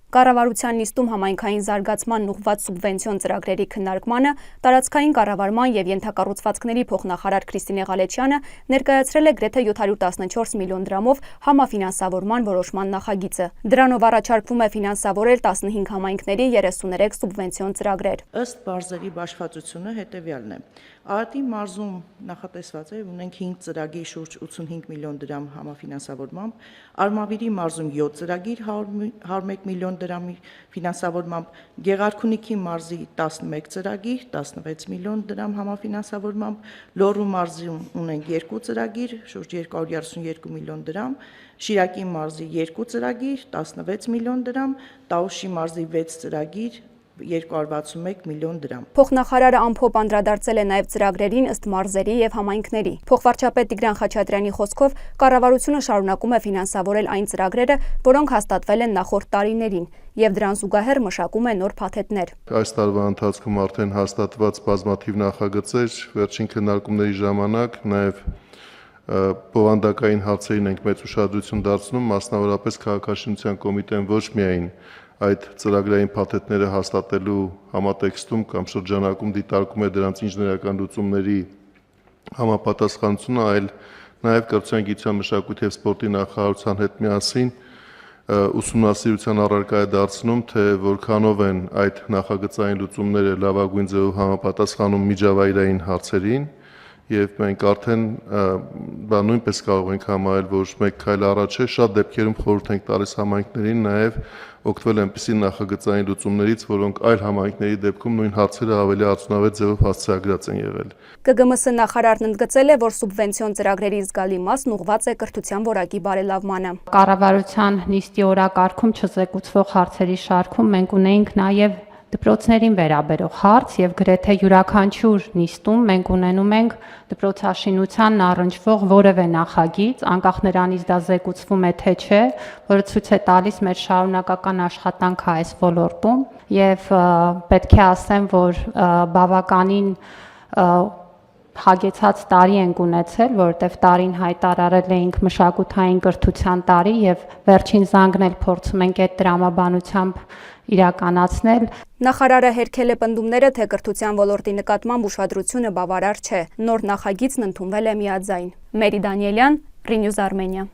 Կառավարության նիստում համայնքային զարգացման ուղղված սուբվենցիոն ծրագրերի քննարկմանը տարածքային կառավարման եւ ենթակառուցվածքների փոխնախարար Քրիստինե Ղալեչյանը ներկայացրել է գրեթե 714 միլիոն դրամով համաֆինանսավորման որոշման նախագիծը։ Դրանով առաջարկվում է ֆինանսավորել 15 համայնքների 33 սուբվենցիոն ծրագրեր։ Ըստ բարձրի բաշխվածությունը հետևյալն է. Արտի մարզում նախատեսված է ունենք 5 ծրագիր շուրջ 85 միլիոն դրամ համաֆինանսավորմամբ, Արմավիրի մարզում 7 ծրագիր 101 միլիոն դրամի ֆինանսավորմամբ, Գեղարքունիքի մարզի 11 ծրագիր 16 միլիոն դրամ համաֆինանսավորմամբ, Լոռու մարզում ունենք 2 ծրագիր շուրջ 232 միլիոն դրամ, Շիրակի մարզի 2 ծրագիր 16 միլիոն դրամ, Տաուշի մարզի 6 ծրագիր 261 միլիոն դրամ։ Փոխնախարարը ամփոփ անդրադարձել է նաև ծրագրերին ըստ մարզերի եւ համայնքների։ Փոխվարչապետ Տիգրան Խաչատրյանի խոսքով կառավարությունը շարունակում է ֆինանսավորել այն ծրագրերը, որոնք հաստատվել են նախորդ տարիներին, եւ դրան զուգահեռ մշակում է նոր փաթեթներ։ Այս տարվա ընթացքում արդեն հաստատված բազմաթիվ նախագծեր, վերջին քննարկումների ժամանակ նաև բովանդակային հարցերին ենք մեծ ուշադրություն դարձնում, մասնավորապես քաղաքաշինության կոմիտեն ոչ միայն այդ ծրագրային փաթեթները հաստատելու համատեքստում կամ շրջանակում դիտարկում է դրանց ինժեներական լուծումների համապատասխանությունը, այլ նաև կրթության, գիտության, մշակույթի եւ սպորտի նախարարության հետ միասին ուսումնասիրության առարկա է դարձնում, թե որքանով են այդ նախագծային լուծումները լավագույն ձևով համապատասխանում միջավայրային հարցերին, եւ մենք արդեն նույնպես կարող ենք համարել, որ մեկ քայլ առաջ է, շատ դեպքերում խորհուրդ ենք տալիս համայնքներին նաև օգտվել այնպիսի նախագծային լուծումներից, որոնք այլ համայնքների դեպքում նույն հարցերը ավելի արդյունավետ ձևով հասցեագրած են եղել։ ԿԳՄՍ նախարարն ընդգծել է, որ սուբվենցիոն ծրագրերի զգալի մասն ուղղված է կրթության որակի բարելավմանը։ Կառավարության նիստի օրակարգում չզեկուցվող հարցերի շարքում մենք ունեինք նաև դպրոցներին վերաբերող հարց եւ գրեթե յուրաքանչյուր նիստում մենք ունենում ենք դպրոցաշինությանն առնչվող որևէ նախագիծ, անկախ նրանից դա զեկուցվում է թե չէ, որը ցույց է տալիս մեր շարունակական աշխատանքը այս ոլորտում եւ պետք է ասեմ, որ բավականին հագեցած տարի ենք ունեցել, որովհետև տարին հայտարարել էինք մշակութային կրթության տարի եւ վերջին զանգն էլ փորձում ենք այդ դրամաբանությամբ իրականացնել։ Նախարարը հերքել է պնդումները, թե կրթության ոլորտի նկատմամբ ուշադրությունը բավարար չէ։ Նոր նախագիծն ընդունվել է միաձայն։ Մերի Դանիելյան, Ռինյուզ Արմենիա։